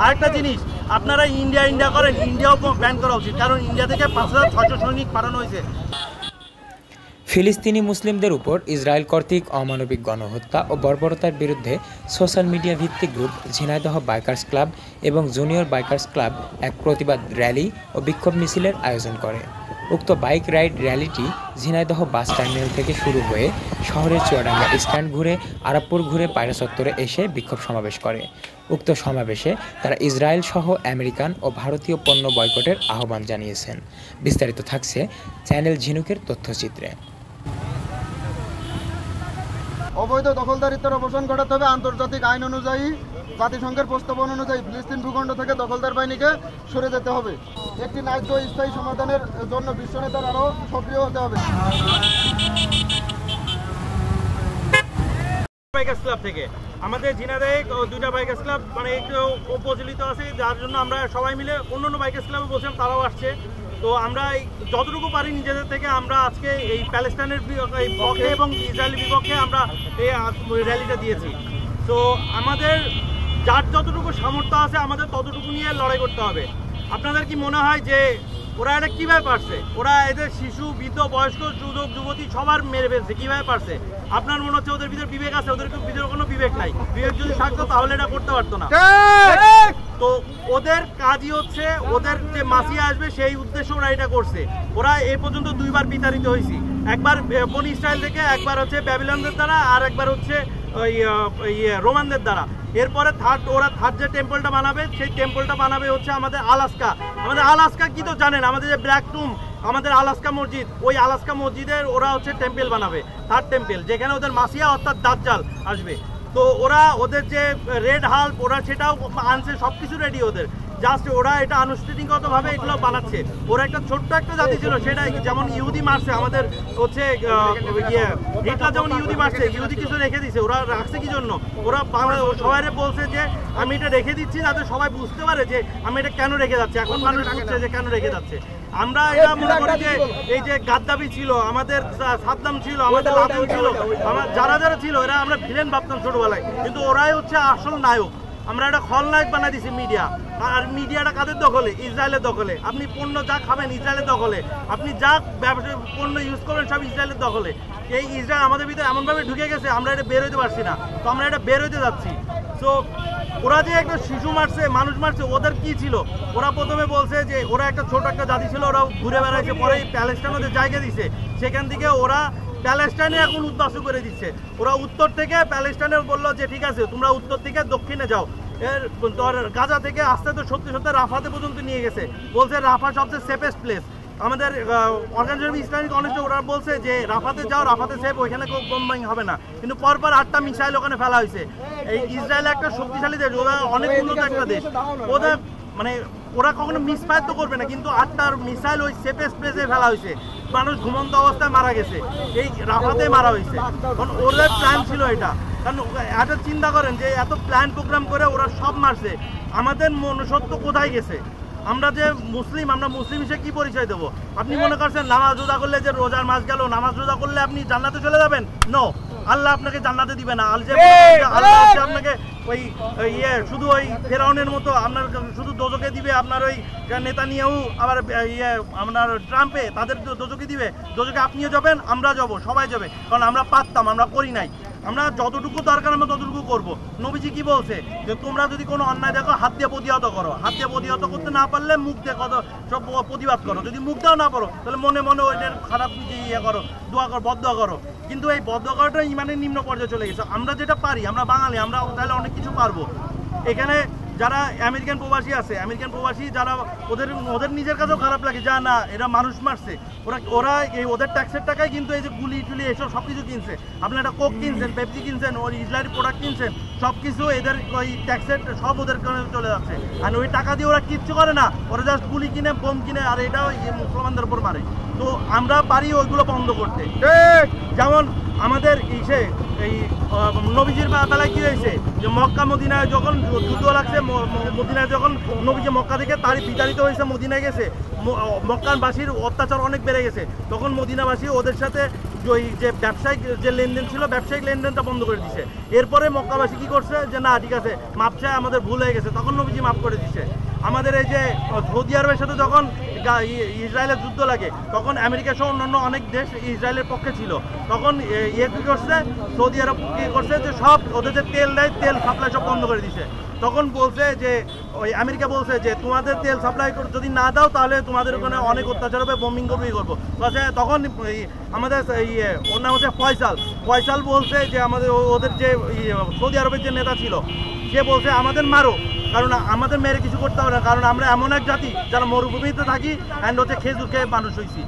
আরেকটা জিনিস, আপনারা ইন্ডিয়া করেন, ইন্ডিয়াও ব্যান করা উচিত, কারণ ইন্ডিয়া থেকে ৫,৬০০ সৈনিক পাঠানো হয়েছে। ফিলিস্তিনি মুসলিমদের উপর ইসরায়েল কর্তৃক অমানবিক গণহত্যা ও বর্বরতার বিরুদ্ধে সোশ্যাল মিডিয়া ভিত্তিক গ্রুপ ঝিনাইদহ বাইকার্স ক্লাব এবং জুনিয়র বাইকার্স ক্লাব এক প্রতিবাদ র্যালি ও বিক্ষোভ মিছিলের আয়োজন করে। উক্ত বাইক রাইড র্যালিটি ঝিনাইদহ বাস টার্মিনাল থেকে শুরু হয়ে শহরের চুয়াডাঙ্গা স্ট্যান্ড ঘুরে আরাপপুর ঘুরে পায়রা চত্বরে এসে বিক্ষোভ সমাবেশ করে। উক্ত সমাবেশে তারা ইসরায়েল সহ আমেরিকান ও ভারতীয় পণ্য বয়কটের আহ্বান জানিয়েছেন। বিস্তারিত থাকছে চ্যানেল ঝিনুকের তথ্যচিত্রে। অবৈধ দখলদারিত্বের অবসান ঘটাতে হবে। আন্তর্জাতিক আইন অনুযায়ী, জাতিসংঘের প্রস্তাবনা অনুযায়ী ফিলিস্তিন ভূখণ্ড থেকে দখলদার বাহিনীকে সরে যেতে হবে। একটি ন্যায্য স্থায়ী সমাধানের জন্য বিশ্ব নেতার আরও সক্রিয় হতে হবে। বাইকার্স ক্লাব থেকে আমাদের ঝিনাইদহে দুইটা বাইকার্স ক্লাব মানে একটু প্রচলিত আছে, যার জন্য আমরা সবাই মিলে অন্য বাইকার্স ক্লাবে বলছিলাম, তারাও আসছে। তো আমরা যতটুকু পারি নিজেদের থেকে আমরা আজকে এই প্যালেস্টাইনের পক্ষে এবং ইসরায়েলের বিপক্ষে আমরা এই র্যালিটা দিয়েছি। তো আমাদের যার যতটুকু সামর্থ্য আছে আমাদের ততটুকু নিয়ে লড়াই করতে হবে। আপনাদের কি মনে হয় যে ওরা এটা কীভাবে পারছে? ওরা এদের শিশু, বৃদ্ধ, বয়স্ক, যুবক, যুবতী সবার মেরে ফেলছে, কীভাবে পারছে? আপনার মনে হচ্ছে ওদের ভিতরে বিবেক আছে? ওদের ভিতরে কোনো বিবেক নাই। বিবেক যদি থাকতো তাহলে এটা করতে পারতো না। তো ওদের কাজই হচ্ছে ওদের যে মাসিয়া আসবে সেই উদ্দেশ্যে ওরা এটা করছে। ওরা এই পর্যন্ত দুইবার বিতাড়িত হয়েছে, একবার বনি ইসরায়েল থেকে, একবার হচ্ছে ব্যাবিলনদের দ্বারা, আর একবার হচ্ছে ওই রোমানদের দ্বারা। এরপরে ওরা থার্ড যে টেম্পলটা বানাবে সেই টেম্পলটা বানাবে হচ্ছে আমাদের আলাস্কা। আমাদের আলাস্কা কি তো জানেন, আমাদের যে ব্ল্যাক টুম, আমাদের আলাস্কা মসজিদ, ওই আলাস্কা মসজিদের ওরা হচ্ছে টেম্পল বানাবে, থার্ড টেম্পল, যেখানে ওদের মাসিয়া অর্থাৎ দাজ্জাল আসবে। তো ওরা ওদের যে রেড হাল্ক ওরা সেটাও আনছে, সব কিছু রেডি ওদের, জাস্ট ওরা এটা আনুষ্ঠানিকভাবে এগুলো বানাচ্ছে। ওরা একটা ছোট্ট একটা জাতি ছিল, সেটা যেমন ইহুদি মারছে আমাদের হচ্ছে হিটলার, যেমন ইহুদি মারছে, ইহুদি কিছু রেখে দিছে। ওরা রাখছে কি জন্য? ওরা সবাই বলছে যে আমি এটা রেখে দিচ্ছি যাতে সবাই বুঝতে পারে যে আমি এটা কেন রেখে যাচ্ছি। এখন মানুষ বুঝছে যে কেন রেখে যাচ্ছে। আমরা এটা মনে করি যে এই যে গাদ্দাফি ছিল, আমাদের সাদ্দাম ছিল, আমাদের লাদেন ছিল, আমার যারা যারা ছিল এরা আমরা ভিলেন ভাবতাম ছোটবেলায়, কিন্তু ওরাই হচ্ছে আসল নায়ক। আমরা একটা খলনায়ক বানাই দিছি মিডিয়া। আর মিডিয়াটা কাদের দখলে? ইসরায়েলের দখলে। আপনি পণ্য যা খাবেন ইসরায়েলের দখলে, আপনি যা পণ্য ইউজ করবেন সব ইসরায়েলের দখলে। এই ইসরায়েল আমাদের ভিতরে এমনভাবে ঢুকে গেছে আমরা এটা বের হইতে পারছি না। তো আমরা এটা বের হইতে যাচ্ছি। সো ওরা যে একটা শিশু মারছে, মানুষ মারছে, ওদের কি ছিল? ওরা প্রথমে বলছে যে ওরা একটা ছোট একটা জাতি ছিল, ওরা ঘুরে বেড়াইছে, পরে প্যালেস্টাইন ওদের জায়গা দিছে, সেখান থেকে ওরা প্যালেস্টাইনে এখন উদ্বাস্তু করে দিচ্ছে। ওরা উত্তর থেকে প্যালেস্টাইনে বললো যে ঠিক আছে তোমরা উত্তর থেকে দক্ষিণে যাও। এর গাজা থেকে আস্তে তো সত্যি সত্যি রাফাতে পর্যন্ত নিয়ে গেছে, বলছে রাফা সবচেয়ে সেফেস্ট প্লেস। আমাদের অর্গানাইজেশন ইসলামিক অনেস্টে ওরা বলছে যে রাফাতে যাও, রাফাতে সেফ, ওইখানে কেউ বোম্বিং হবে না। কিন্তু পরপর 8টা মিসাইল ওখানে ফেলা হয়েছে। এই ইসরায়েল একটা শক্তিশালী দেশ, ওরা অনেক উন্নত একটা দেশ, ওদের মানে ওরা কখনো মিসফায়ার তো করবে না, কিন্তু 8টার মিসাইল ওই সেফেস্ট প্লেসে ফেলা হয়েছে। মানুষ ঘুমন্ত অবস্থায় মারা গেছে, এই রাফাতে মারা হয়েছে। কারণ ওদের প্ল্যান ছিল এটা। কারণ একটা চিন্তা করেন যে এত প্ল্যান প্রোগ্রাম করে ওরা সব মারছে, আমাদের মনুষ্যত্ব কোথায় গেছে? আমরা যে মুসলিম, আমরা মুসলিম হিসেবে কি পরিচয় দেবো? আপনি মনে করছেন নামাজ রোজা করলে যে রোজার মাস গেল, নামাজ রোজা করলে আপনি জান্নাতে চলে যাবেন? নো, আল্লাহ আপনাকে জান্নাতে দিবে না। আল্লাহ আপনাকে ওই শুধু ওই ফেরাউনের মতো আপনার শুধু দোজকে দিবে। আপনার ওই নেতানিয়াহু আবার আপনার ট্রাম্পে তাদের দোজকে দিবে। দোজকে আপনিও যাবেন, আমরা যাবো, সবাই যাবে, কারণ আমরা পারতাম, আমরা করি নাই। আমরা যতটুকু দরকার আমরা ততটুকু করবো। নবীজি কি বলছে যে তোমরা যদি কোনো অন্যায় দেখো হাত দিয়ে প্রতিহত করো, হাত দিয়ে প্রতিহত করতে না পারলে মুখ দিয়ে কত সব প্রতিবাদ করো। যদি মুখ দেওয়া না পারো তাহলে মনে মনে ওইটার খারাপ করো, দোয়া করো, বদদোয়া করো। কিন্তু এই বদদোয়া করাটা ইমানের নিম্ন পর্যায়ে চলে গেছে। আমরা যেটা পারি, আমরা বাঙালি, আমরা তাহলে অনেক কিছু পারবো। এখানে যারা আমেরিকান প্রবাসী আছে, আমেরিকান প্রবাসী যারা ওদের নিজের কাছেও খারাপ লাগে যা না এরা মানুষ মারছে, ওরা এই ওদের ট্যাক্সের টাকায় কিন্তু এই যে গুলি টুলি এসব সব কিছু কিনছে। আপনি একটা কোক কিনছেন, পেপসি কিনছেন, ওই ইসরায়েলি প্রোডাক্ট কিনছেন, সব কিছু এদের ওই ট্যাক্সের সব ওদের কারণে চলে যাচ্ছে। আর ওই টাকা দিয়ে ওরা কিচ্ছু করে না, ওরা জাস্ট গুলি কিনে, বোম কিনে, আর এটাও মুসলমানদের উপর মারে। তো আমরা পারি ওইগুলো বন্ধ করতে। যেমন আমাদের এই নবীজির বেলায় কি হয়েছে যে মক্কা মদিনায় যখন যুদ্ধ লাগছে, মদিনায় যখন নবীজি মক্কা থেকে তারই বিতাড়িত হয়েছে, মদিনায় গেছে, মক্কাবাসীর অত্যাচার অনেক বেড়ে গেছে, তখন মদিনাবাসী ওদের সাথে ওই যে ব্যবসায়িক যে লেনদেন ছিল ব্যবসায়িক লেনদেনটা বন্ধ করে দিছে। এরপরে মক্কাবাসী কি করছে যে না ঠিক আছে মাপ চায়, আমাদের ভুল হয়ে গেছে, তখন নবীজি মাফ করে দিচ্ছে। আমাদের এই যে সৌদি আরবের সাথে যখন ইসরায়েলের যুদ্ধ লাগে তখন আমেরিকা সহ অন্যান্য অনেক দেশ ইসরায়েলের পক্ষে ছিল, তখন কি করছে সৌদি আরব কি করছে যে সব ওদের যে তেল দেয় তেল সাপ্লাই সব বন্ধ করে দিছে। তখন বলছে যে ওই আমেরিকা বলছে যে তোমাদের তেল সাপ্লাই যদি না দাও তাহলে তোমাদের ওখানে অনেক অত্যাচার হবে, বোমিং করবে, ই করবো। তখন আমাদের ওর নাম হচ্ছে ফয়সাল বলছে যে আমাদের ওদের যে সৌদি আরবের যে নেতা ছিল সে বলছে আমাদের মারো, কারণ আমাদের মেরে কিছু করতে হবে না, কারণ আমরা এমন এক জাতি যারা মরুভূমিতে থাকি অ্যান্ড হচ্ছে খেজুর খেয়ে মানুষ হয়েছি,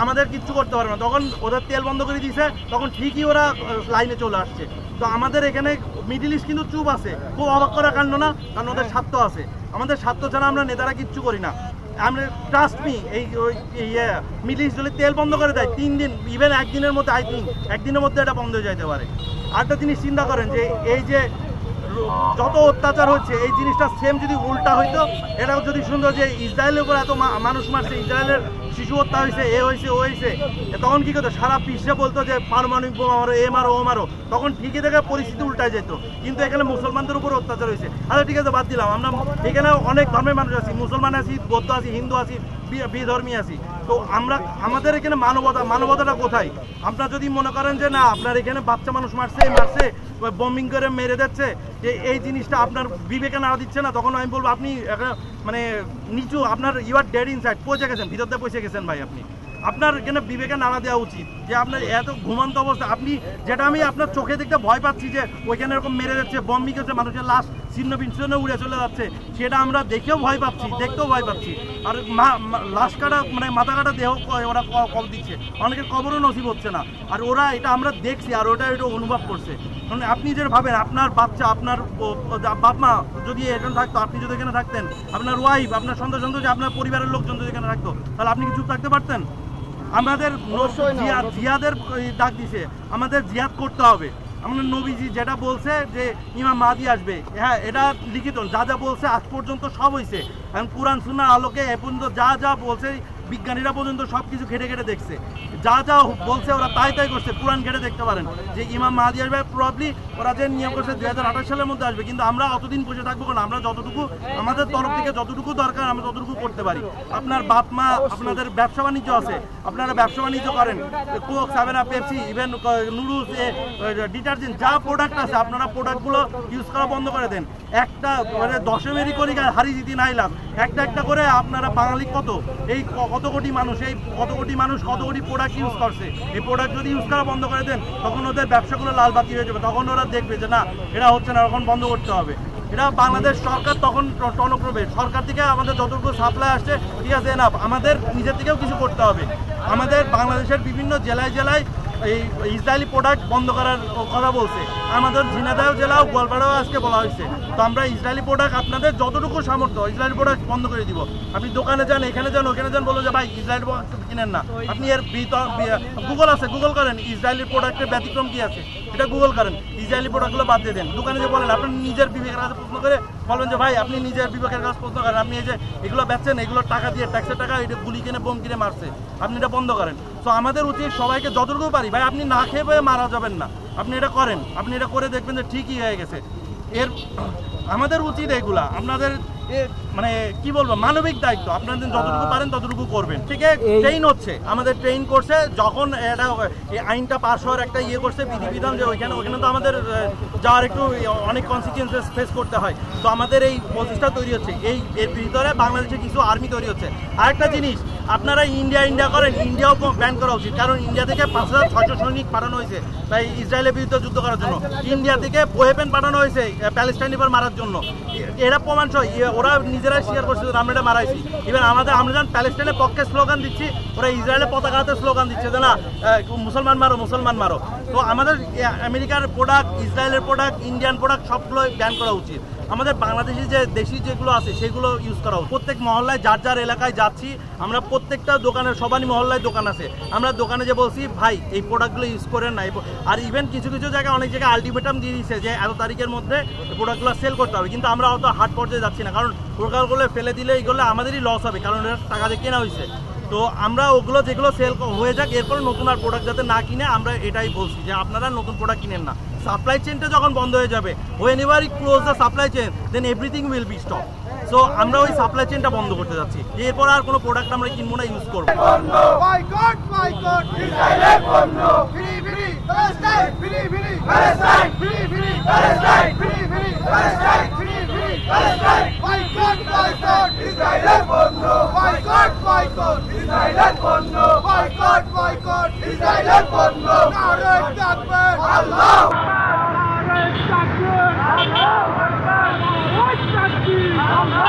আমাদের কিচ্ছু করতে পারবে না। তখন ওদের তেল বন্ধ করে দিয়েছে, তখন ঠিকই ওরা লাইনে চলে আসছে। তো আমাদের এখানে মিডিল ইস্ট কিন্তু চুপ আছে, খুব অবাক করা কাণ্ড না, কারণ ওদের স্বার্থ আছে। আমাদের স্বার্থ ছাড়া আমরা নেতারা কিচ্ছু করি না। আমরা ট্রাস্ট মি এই মিডিল ইস্ট যদি তেল বন্ধ করে দেয় 3 দিন ইভেন একদিনের মধ্যে আই থিঙ্ক একদিনের মধ্যে এটা বন্ধ হয়ে যেতে পারে। আরেকটা জিনিস চিন্তা করেন যে এই যে যত অত্যাচার হচ্ছে এই জিনিসটা সেম যদি উল্টা হইতো, এটাও যদি শুনতো যে ইসরায়েলের উপর এত মানুষ মারছে, ইসরায়েলের শিশু হত্যা হয়েছে, এ হয়েছে ও হয়েছে, তখন কি করতো সারা বিশ্বে বলতো যে পারমাণবিক বোমা মারো, এ মারো ও মারো, তখন ঠিকই দেখে পরিস্থিতি উল্টায় যেত। কিন্তু এখানে মুসলমানদের উপর অত্যাচার হয়েছে। আচ্ছা ঠিক আছে বাদ দিলাম, আমরা এখানে অনেক ধর্মের মানুষ আছি, মুসলমান আছি, বৌদ্ধ আছি, হিন্দু আছি, বিধর্মী আছি। তো আমরা আমাদের এখানে মানবতাটা কোথায়? আপনারা যদি মনে করেন যে না আপনার এখানে বাচ্চা মানুষ মারছে বম্বিং করে মেরে দিচ্ছে, যে এই জিনিসটা আপনার বিবেকে নাড়া দিচ্ছে না, তখন আমি বলবো আপনি মানে নিচু, আপনার ইউ আর ডেড ইনসাইড, পৌঁছে গেছেন, ভিতরতে পৌঁছে গেছেন ভাই। আপনার এখানে বিবেকে নাড়া দেওয়া উচিত যে আপনার এত ঘুমন্ত অবস্থা, আপনি যেটা আমি আপনার চোখে দেখতে ভয় পাচ্ছি যে ওইখানে এরকম মেরে যাচ্ছে, বম্বিং করছে, মানুষের লাশ ছিন্ন বিচ্ছিন্ন উড়ে চলে যাচ্ছে, সেটা আমরা দেখেও ভয় পাচ্ছি, দেখতেও ভয় পাচ্ছি। আর লাশ কাটা মানে মাথা কাটা দেহ ওরা কবর দিচ্ছে, অনেকের কবরও নসিব হচ্ছে না, আর ওরা এটা আমরা দেখছি আর ওটা অনুভব করছে। মানে আপনি যেটা ভাবেন আপনার বাচ্চা, আপনার বাপ মা যদি এখানে থাকতো, আপনি যদি এখানে থাকতেন, আপনার ওয়াইফ, আপনার সন্তান যে আপনার পরিবারের লোকজন যদি এখানে থাকতো, তাহলে আপনি কি চুপ থাকতে পারতেন? আমাদের জিহাদের ডাক দিছে, আমাদের জিহাদ করতে হবে। আমাদের নবীজি যেটা বলছে যে ইমাম মাহদি আসবে, হ্যাঁ এটা লিখিত, যা যা বলছে আজ পর্যন্ত সব হয়েছে। এখন কোরআন সুন্নাহর আলোকে এ পর্যন্ত যা যা বলছে বিজ্ঞানীরা পর্যন্ত সব কিছু ঘেটে দেখছে, যা যা বলছে ওরা তাই করছে। কোরআন ঘেটে দেখতে পারেন যে ইমাম মাহদি আসবে, প্রবাবলি ওরা যে নিয়ম করছে 2028 সালের মধ্যে আসবে, কিন্তু আমরা অতদিন বসে থাকবো না। আমরা যতটুকু আমাদের তরফ থেকে যতটুকু দরকার আমরা ততটুকু করতে পারি। আপনার বাপ মা, আপনাদের ব্যবসা বাণিজ্য আছে, আপনারা ব্যবসা বাণিজ্য করেন, Coke, 7 up, Pepsi, even noodles, detergent, যা প্রোডাক্ট আছে আপনারা প্রোডাক্টগুলো ইউজ করা বন্ধ করে দেন। একটা মানে 10 মেরি করি হারি জিতি নাই লাভ, একটা করে আপনারা বাঙালি কত কোটি মানুষ, এই কত কোটি প্রোডাক্ট ইউজ করছে, এই প্রোডাক্ট যদি ইউজ করা বন্ধ করে দেন তখন ওদের ব্যবসাগুলো লালবাতি হয়ে যাবে, তখন ওরা দেখবে যে না এটা হচ্ছে না, তখন বন্ধ করতে হবে। এটা বাংলাদেশ সরকার তখন টনক করবে, সরকার থেকে আমাদের যতটুকু সাপ্লাই আসছে ঠিক আছে না, আমাদের নিজের থেকেও কিছু করতে হবে। আমাদের বাংলাদেশের বিভিন্ন জেলায় এই ইসরায়েলি প্রোডাক্ট বন্ধ করার কথা বলছে, আমাদের ঝিনাইদহ জেলাও গোয়ালপাড়াও আজকে বলা হয়েছে। তো আমরা ইসরায়েলি প্রোডাক্ট আপনাদের যতটুকু সামর্থ্য ইসরায়েলি প্রোডাক্ট বন্ধ করে দিব। আপনি দোকানে যান, এখানে যান, ওখানে যান, বলো যে ভাই ইসরায়েলি প্রোডাক্ট কিনেন না। আপনি এর গুগল আছে, গুগল করেন ইসরায়েলি প্রোডাক্টের ব্যতিক্রম কি আছে, এটা গুগল করেন, ইসরায়েলি প্রোডাক্টগুলো বাদ দিয়ে দেন। দোকানে যে বলেন আপনার নিজের বিবেকের কাছে প্রশ্ন করে বলবেন যে ভাই আপনি নিজের বিবেকের কাছে প্রশ্ন করেন, আপনি এই যে এগুলো বেচছেন, এগুলো টাকা দিয়ে ট্যাক্সের টাকা এটা গুলি কিনে বোম কিনে মারছে, আপনি এটা বন্ধ করেন। তো আমাদের উচিত সবাইকে যতটুকু পারি, ভাই আপনি না খেয়ে পেয়ে মারা যাবেন না, আপনি এটা করেন, আপনি এটা করে দেখবেন যে ঠিকই হয়ে গেছে। আমাদের উচিত এগুলা আপনাদের মানে কি বলবো মানবিক দায়িত্ব, আপনাদের যতটুকু পারেন ততটুকু করবেন। ঠিক আছে, ট্রেন হচ্ছে, আমাদের ট্রেন করছে, যখন এটা এই আইনটা পাস হওয়ার একটা করছে বিধিবিধান, যে ওইখানে তো আমাদের যাওয়ার একটু অনেক কনসিকুয়েন্সেস ফেস করতে হয়। তো আমাদের এই প্রচেষ্টা তৈরি হচ্ছে, এর ভিতরে বাংলাদেশে কিছু আর্মি তৈরি হচ্ছে। আরেকটা জিনিস, আপনারা ইন্ডিয়া করেন, ইন্ডিয়াও ব্যান করা উচিত, কারণ ইন্ডিয়া থেকে 5600 সৈনিক পাঠানো হয়েছে তাই ইসরায়েলের বিরুদ্ধে যুদ্ধ করার জন্য। ইন্ডিয়া থেকে ওয়েপেন পাঠানো হয়েছে প্যালেস্টাইনের উপর মারার জন্য, এরা প্রমাণ ওরা নিজেরাই স্বীকার করছে আমরা এটা মারাইছি। ইভেন আমরা যখন প্যালেস্টাইনের পক্ষে স্লোগান দিচ্ছি, ওরা ইসরায়েলের পতাকা হাতে স্লোগান দিচ্ছে যে না মুসলমান মারো। তো আমাদের আমেরিকার প্রোডাক্ট, ইসরায়েলের প্রোডাক্ট, ইন্ডিয়ান প্রোডাক্ট সবগুলো ব্যান করা উচিত। আমাদের বাংলাদেশি যে দেশি যেগুলো আছে সেগুলো ইউজ করা উচিত। প্রত্যেক মহল্লায় যার এলাকায় যাচ্ছি আমরা, প্রত্যেকটা দোকানের সবারই মহল্লায় দোকান আছে, আমরা দোকানে যে বলছি ভাই এই প্রোডাক্টগুলো ইউজ করেন না। আর ইভেন কিছু জায়গায় অনেক জায়গায় আলটিমেটাম দিয়ে দিচ্ছে যে এত তারিখের মধ্যে প্রোডাক্টগুলো সেল করতে হবে, কিন্তু আমরা অত হাট পর্যায়ে যাচ্ছি না, কারণ প্রোডাক্টগুলো ফেলে দিলে এইগুলো আমাদেরই লস হবে, কারণ এটা টাকা দিয়ে কেনা হয়েছে। তো আমরা ওগুলো যেগুলো সেল হয়ে যাক, এরপরে নতুন আর প্রোডাক্ট যাতে না কিনে, আমরা এটাই বলছি যে আপনারা নতুন প্রোডাক্ট কিনেন না। সাপ্লাই চেনটা যখন বন্ধ হয়ে যাবে, whenever you close the supply chain, then everything will be stopped. So আমরা ওই সাপ্লাই চেনটা বন্ধ করতে যাচ্ছি, যে এরপর আর কোনো প্রোডাক্ট আমরা কিনবো না, ইউজ করবো। বয়কট বয়কট ইসরায়েলের পণ্য, free free Palestine, free free Palestine, free free Palestine, free free Palestine, free free Palestine. Boycott boycott ইসরায়েলের পণ্য, বয়কট বয়কট ইসরায়েলের পণ্য, বয়কট বয়কট ইসরায়েলের পণ্য। নারে তাকবীর, আল্লাহু আকবার, নারে তাকবীর, আল্লাহু আকবার, নারে তাকবীর, আল্লাহু